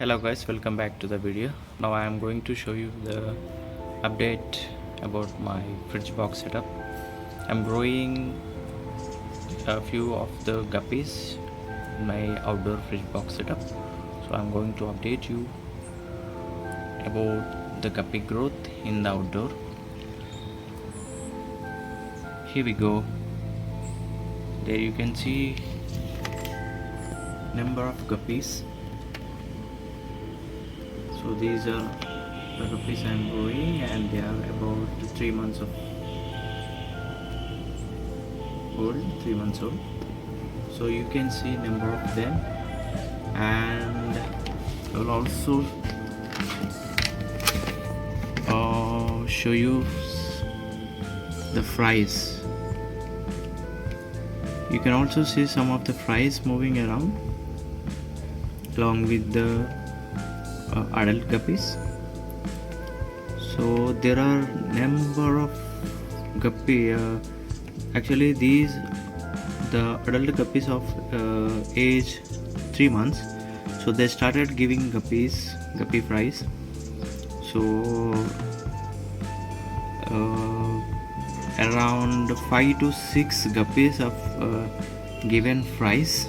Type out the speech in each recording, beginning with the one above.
Hello guys, welcome back to the video. Now I am going to show you the update about my fridge box setup. I'm growing a few of the guppies in my outdoor fridge box setup, so I'm going to update you about the guppy growth in the outdoor. Here we go. There you can see number of guppies. So these are the guppies I'm growing, and they are about 3 months old. So you can see number of them, and I will also show you the fries. You can also see some of the fries moving around along with the adult guppies. So there are number of guppy. Actually, these the adult guppies of age 3 months. So they started giving guppy fries. So around 5 to 6 guppies have given fries.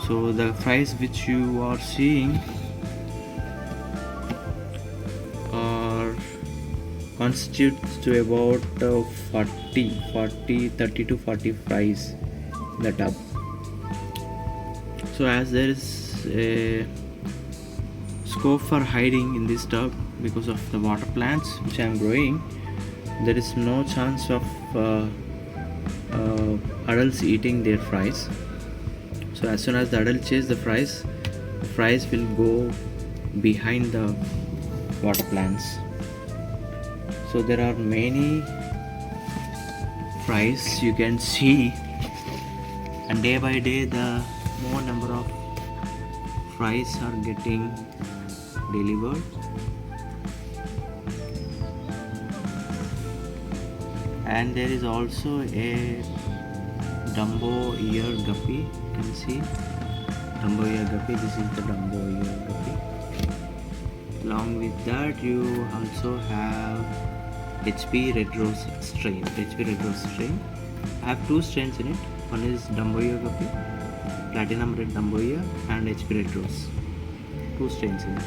So the fries which you are seeing constitutes to about 30 to 40 fries in the tub. So as there is a scope for hiding in this tub because of the water plants which I am growing, there is no chance of adults eating their fries. So as soon as the adult chase the fries will go behind the water plants. So there are many fries you can see, and day by day the more number of fries are getting delivered. And there is also a Dumbo ear guppy. You can see Dumbo ear guppy. This is the Dumbo ear guppy. Along with that, you also have HP Red Rose strain. I have two strains in it. One is Dumbo ear guppy, Platinum Red Dumbo ear, and HP Red Rose. Two strains in it.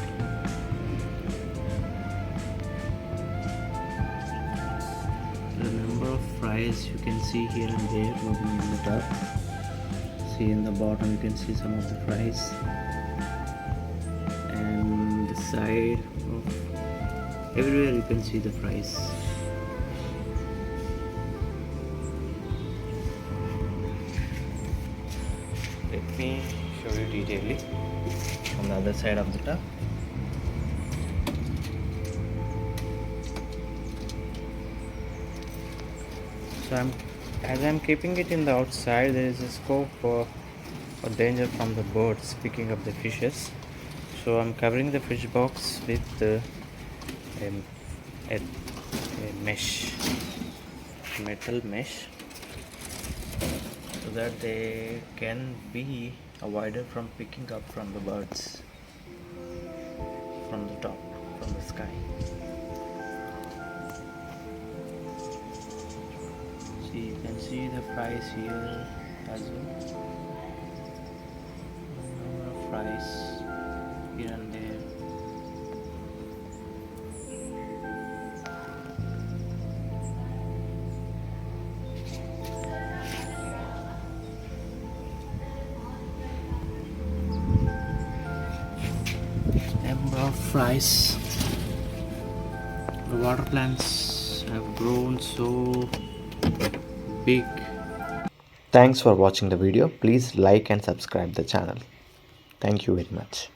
The number of fries you can see here and there moving in the tub. See in the bottom you can see some of the fries, and the side of everywhere you can see the fries. Let me show you detailedly on the other side of the tub. So as I'm keeping it in the outside, there is a scope for danger from the birds picking up the fishes. So I'm covering the fish box with a mesh, metal mesh, so that they can be avoided from picking up from the birds from the top, from the sky. See, you can see the fries here as well. Number of fries here and there. Number of fries. The water plants have grown so big. Thanks for watching the video. Please like and subscribe the channel. Thank you very much.